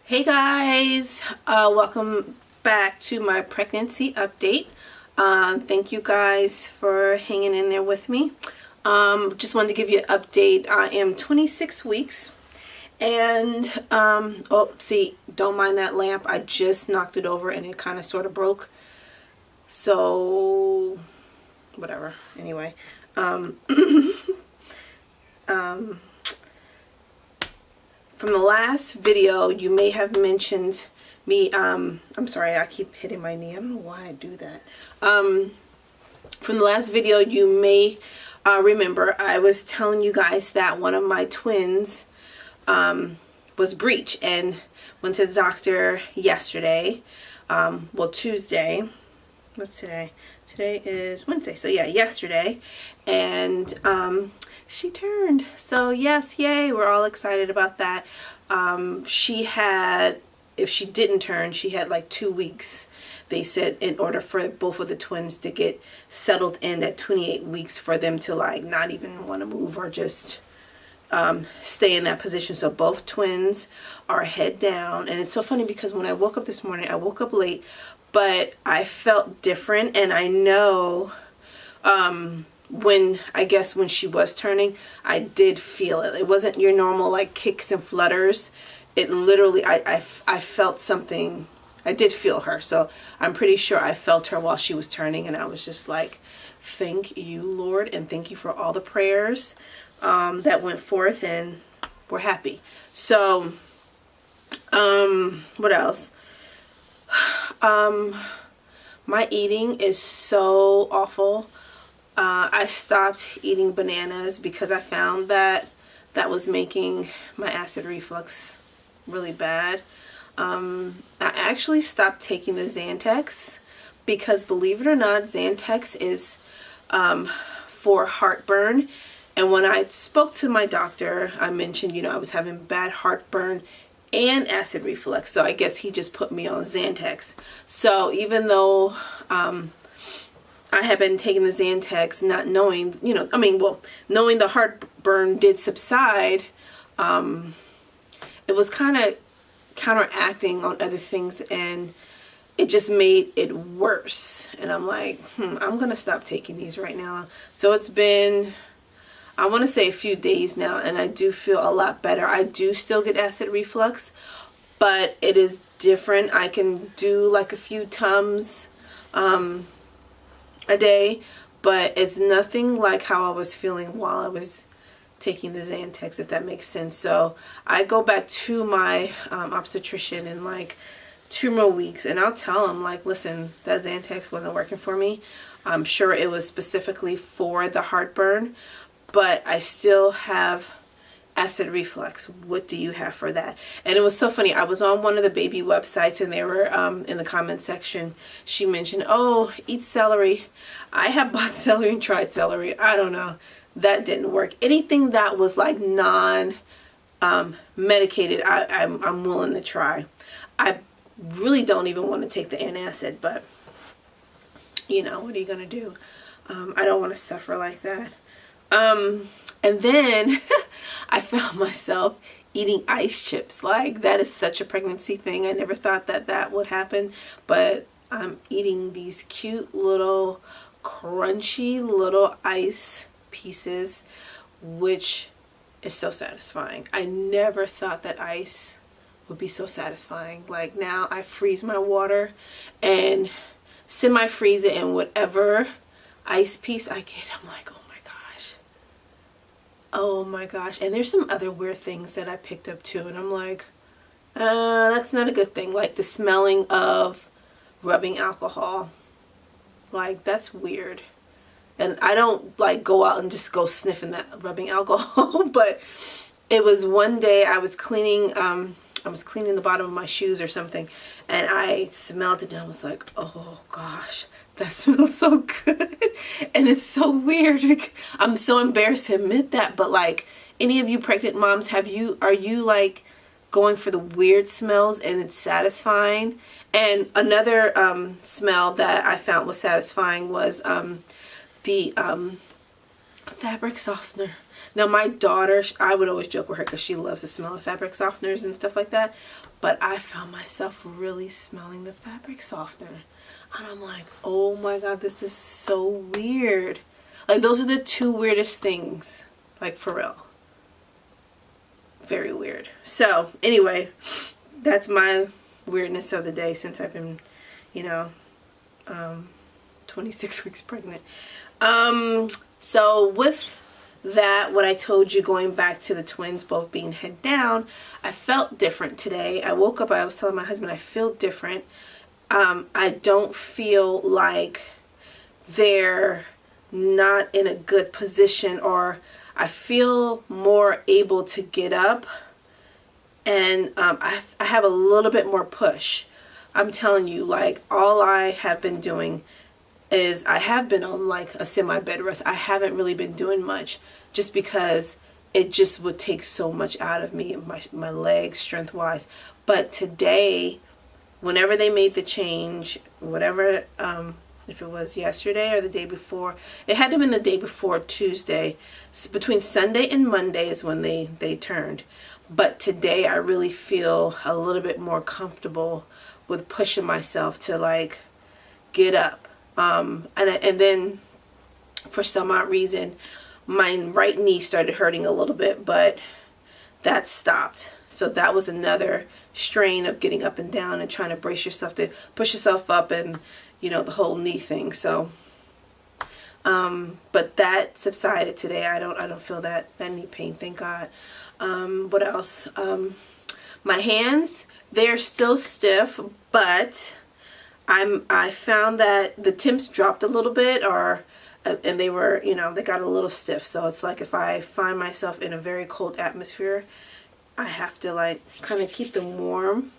Hey guys, welcome back to my pregnancy update. Thank you guys for hanging in there with me. Just wanted to give you an update. I am 26 weeks and oh, see, don't mind that lamp. I just knocked it over and it kind of sort of broke. So whatever. Anyway, from the last video, you may have mentioned me, I'm sorry, I keep hitting my knee. I don't know why I do that. From the last video, you may remember I was telling you guys that one of my twins was breech and went to the doctor yesterday, well, Tuesday. What's today? Today is Wednesday. So yeah, yesterday. And she turned. So yes, yay. We're all excited about that. She had, if she didn't turn, she had like 2 weeks. They said in order for both of the twins to get settled in at 28 weeks for them to like not even want to move or just stay in that position. So both twins are head down. And it's so funny because when I woke up this morning, I woke up late, but I felt different. And I know I guess when she was turning, I did feel it. It wasn't your normal like kicks and flutters. It literally, I felt something. I did feel her. So I'm pretty sure I felt her while she was turning. And I was just like, thank you, Lord. And thank you for all the prayers that went forth. And we're happy. So what else? My eating is so awful. I stopped eating bananas because I found that that was making my acid reflux really bad. I actually stopped taking the Zantac because, believe it or not, Zantac is for heartburn. And when I spoke to my doctor, I mentioned, you know, I was having bad heartburn and acid reflux. So I guess he just put me on Zantac. So even though I had been taking the Zantac, not knowing, you know, I mean, well, knowing the heartburn did subside, it was kind of counteracting on other things, and it just made it worse. And I'm like, I'm going to stop taking these right now. So it's been, I want to say a few days now, and I do feel a lot better. I do still get acid reflux, but it is different. I can do like a few Tums a day, but it's nothing like how I was feeling while I was taking the Zantac, if that makes sense. So I go back to my obstetrician in like 2 more weeks, and I'll tell him, like, listen, that Zantac wasn't working for me. I'm sure it was specifically for the heartburn, but I still have acid reflux. What do you have for that? And it was so funny. I was on one of the baby websites, and they were in the comment section. She mentioned, oh, eat celery. I have bought celery and tried celery. I don't know. That didn't work. Anything that was like non-medicated, I'm willing to try. I really don't even want to take the antacid, but you know, what are you going to do? I don't want to suffer like that. And then I found myself eating ice chips. Like, that is such a pregnancy thing. I never thought that that would happen, but I'm eating these cute little crunchy little ice pieces, which is so satisfying. I never thought that ice would be so satisfying. Like, now I freeze my water and semi-freeze it, and whatever ice piece I get, I'm like, oh my gosh. Oh my gosh. And there's some other weird things that I picked up too, and I'm like, that's not a good thing. Like the smelling of rubbing alcohol. Like, that's weird. And I don't like go out and just go sniffing that rubbing alcohol, but it was one day I was cleaning the bottom of my shoes or something, and I smelled it, and I was like, oh gosh, that smells so good. And it's so weird. I'm so embarrassed to admit that, but like, any of you pregnant moms, are you like going for the weird smells and it's satisfying? And another smell that I found was satisfying was the fabric softener. Now my daughter, I would always joke with her because she loves the smell of fabric softeners and stuff like that. But I found myself really smelling the fabric softener. And I'm like, oh my God, this is so weird. Like, those are the two weirdest things. Like, for real. Very weird. So, anyway, that's my weirdness of the day since I've been, you know, 26 weeks pregnant. So with that, what I told you, going back to the twins both being head down, I felt different today. I woke up, I was telling my husband, I feel different. I don't feel like they're not in a good position, or I feel more able to get up, and I have a little bit more push. I'm telling you, like, all I have been doing is I have been on like a semi bed rest. I haven't really been doing much just because it just would take so much out of me, my legs, strength wise. But today, whenever they made the change, whatever, if it was yesterday or the day before, it had to have been the day before Tuesday. Between Sunday and Monday is when they turned. But today I really feel a little bit more comfortable with pushing myself to like get up. And then for some odd reason, my right knee started hurting a little bit, but that stopped. So that was another strain of getting up and down and trying to brace yourself to push yourself up, and you know, the whole knee thing. So but that subsided today. I don't feel that knee pain, thank God. What else? My hands, they're still stiff, but I found that the temps dropped a little bit, and they were, you know, they got a little stiff. So it's like if I find myself in a very cold atmosphere, I have to like kind of keep them warm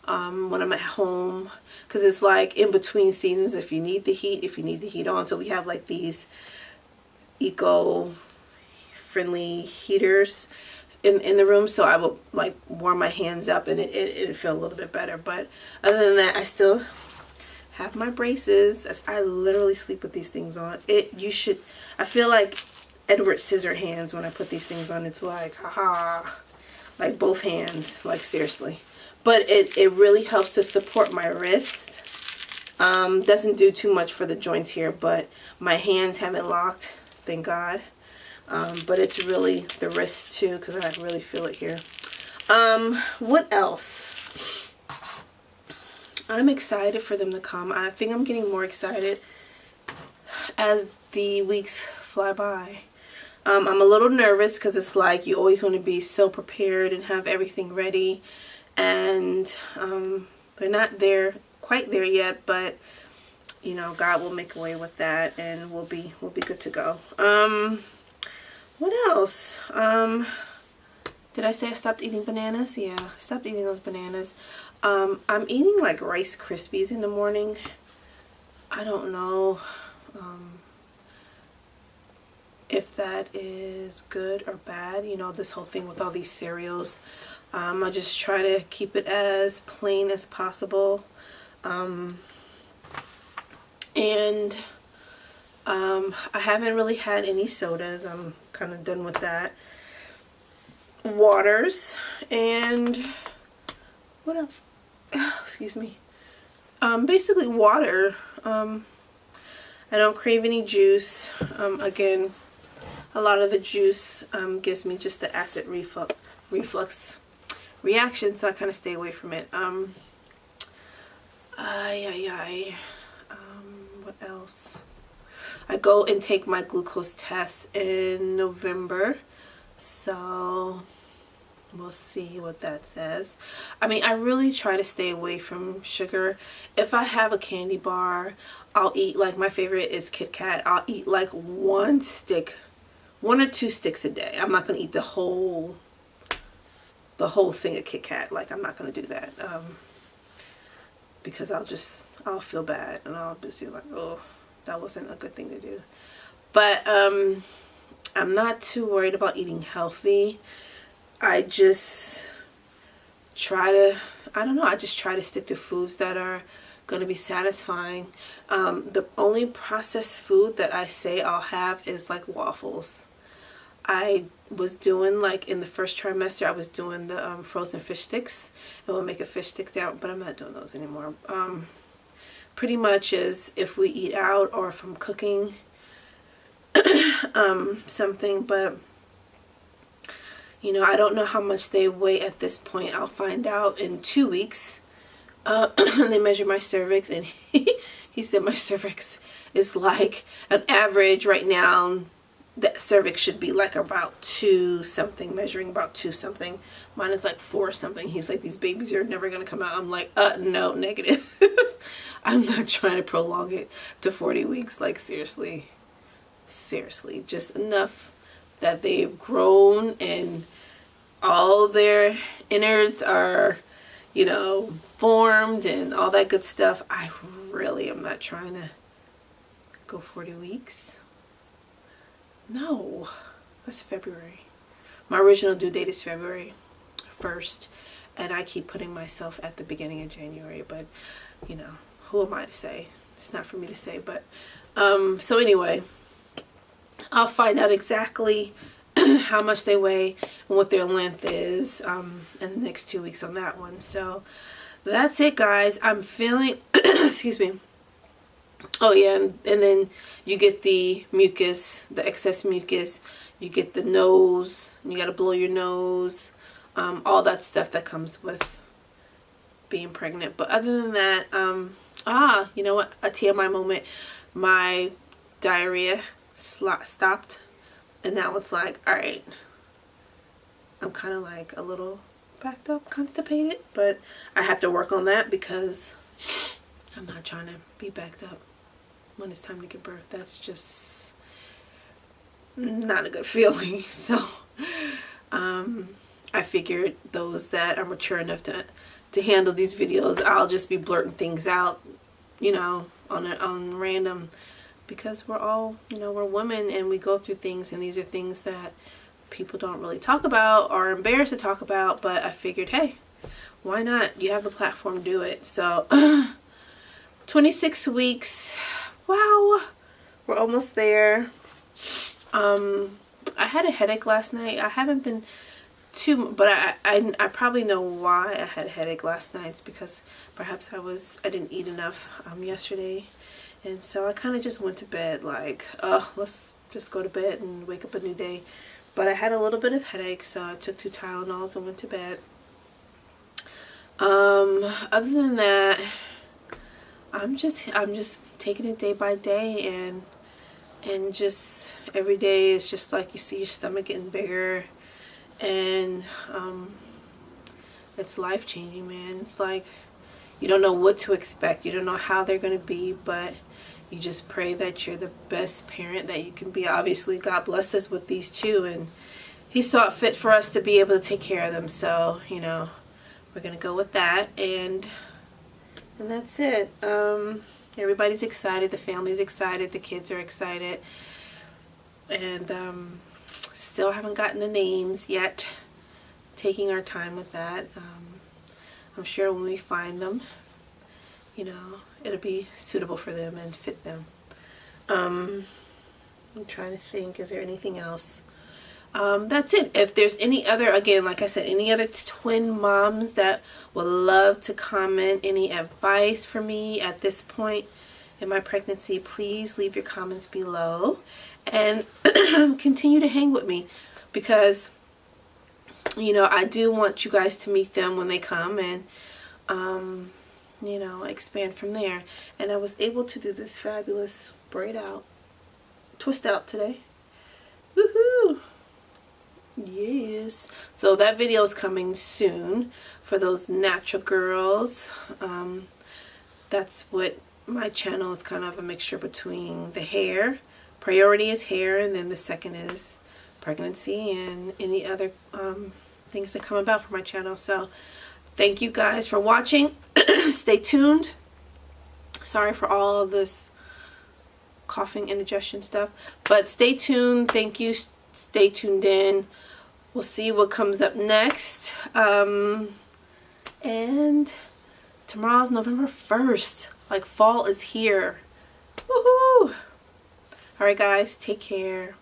when I'm at home, because it's like in between seasons, if you need the heat on. So we have like these eco-friendly heaters in the room, so I will like warm my hands up, and it'll feel a little bit better. But other than that, I still have my braces. I literally sleep with these things on. I feel like Edward Scissorhands when I put these things on. It's like, haha, like both hands, like seriously. But it really helps to support my wrist. Doesn't do too much for the joints here, but my hands haven't locked, thank God. But it's really the wrist too, because I really feel it here. What else? I'm excited for them to come. I think I'm getting more excited as the weeks fly by. I'm a little nervous because it's like you always want to be so prepared and have everything ready, and they're not quite there yet, but you know, God will make a way with that, and we'll be good to go. What else? Did I say I stopped eating bananas? Yeah, I stopped eating those bananas. I'm eating like Rice Krispies in the morning. I don't know if that is good or bad. You know, this whole thing with all these cereals. I just try to keep it as plain as possible. And I haven't really had any sodas. I'm kind of done with that. Waters, and what else? Excuse me. Basically water. I don't crave any juice. Again, a lot of the juice gives me just the acid reflux reaction, so I kind of stay away from it. What else? I go and take my glucose test in November, so we'll see what that says. I mean, I really try to stay away from sugar. If I have a candy bar, I'll eat, like my favorite is Kit Kat. I'll eat like one or two sticks a day. I'm not going to eat the whole thing of Kit Kat. Like, I'm not going to do that because I'll feel bad, and I'll just be like, oh, that wasn't a good thing to do. But I'm not too worried about eating healthy. I just try to, I just try to stick to foods that are going to be satisfying. The only processed food that I say I'll have is like waffles. I was doing, like in the first trimester, I was doing the frozen fish sticks, and we'll make a fish sticks down, but I'm not doing those anymore. Pretty much is if we eat out or if I'm cooking something, but you know, I don't know how much they weigh at this point. I'll find out in 2 weeks. They measured my cervix, and he said my cervix is like an average right now. The cervix should be like about 2 something, measuring about 2 something. Mine is like 4 something. He's like, these babies are never gonna come out. I'm like, no, negative. I'm not trying to prolong it to 40 weeks. Like, seriously, just enough that they've grown and all their innards are, you know, formed and all that good stuff. I really am not trying to go 40 weeks. No, that's February. My original due date is February 1st, and I keep putting myself at the beginning of January, but you know, who am I to say? It's not for me to say, but so anyway, I'll find out exactly how much they weigh and what their length is in the next 2 weeks on that one. So that's it, guys. I'm feeling excuse me. Oh yeah, and then you get the mucus, the excess mucus, you get the nose, you got to blow your nose, all that stuff that comes with being pregnant. But other than that, you know what, a TMI moment, my diarrhea stopped, and now it's like, all right, I'm kind of like a little backed up, constipated, but I have to work on that because I'm not trying to be backed up when it's time to give birth. That's just not a good feeling. So I figured those that are mature enough to handle these videos, I'll just be blurting things out, you know, on random, because we're all, you know, we're women and we go through things, and these are things that people don't really talk about or are embarrassed to talk about. But I figured, hey, why not? You have the platform, do it. So 26 weeks. Wow, we're almost there. I had a headache last night. I haven't been too, but I probably know why I had a headache last night. It's because perhaps I didn't eat enough yesterday, and so I kind of just went to bed like, oh, let's just go to bed and wake up a new day. But I had a little bit of headache, so I took 2 Tylenols and went to bed. Other than that, I'm just taking it day by day, and just every day is just like you see your stomach getting bigger, and it's life-changing, man. It's like you don't know what to expect, you don't know how they're going to be, but you just pray that you're the best parent that you can be. Obviously, God blessed us with these 2, and He saw it fit for us to be able to take care of them. So, you know, we're going to go with that, and that's it. Everybody's excited, the family's excited, the kids are excited, and still haven't gotten the names yet. Taking our time with that. I'm sure when we find them, you know, it'll be suitable for them and fit them. I'm trying to think, is there anything else? That's it. If there's any other, again, like I said, any other twin moms that would love to comment any advice for me at this point in my pregnancy, please leave your comments below, and continue to hang with me, because you know, I do want you guys to meet them when they come, and you know, expand from there. And I was able to do this fabulous twist out today. Woohoo! Yes. So that video is coming soon for those natural girls. That's what my channel is, kind of a mixture between the hair. Priority is hair, and then the second is pregnancy and any other things that come about for my channel. So thank you guys for watching. Stay tuned. Sorry for all this coughing, indigestion stuff, but stay tuned. Thank you. Stay tuned in. We'll see what comes up next. And tomorrow's November 1st. Like, fall is here. Woohoo! Alright guys, take care.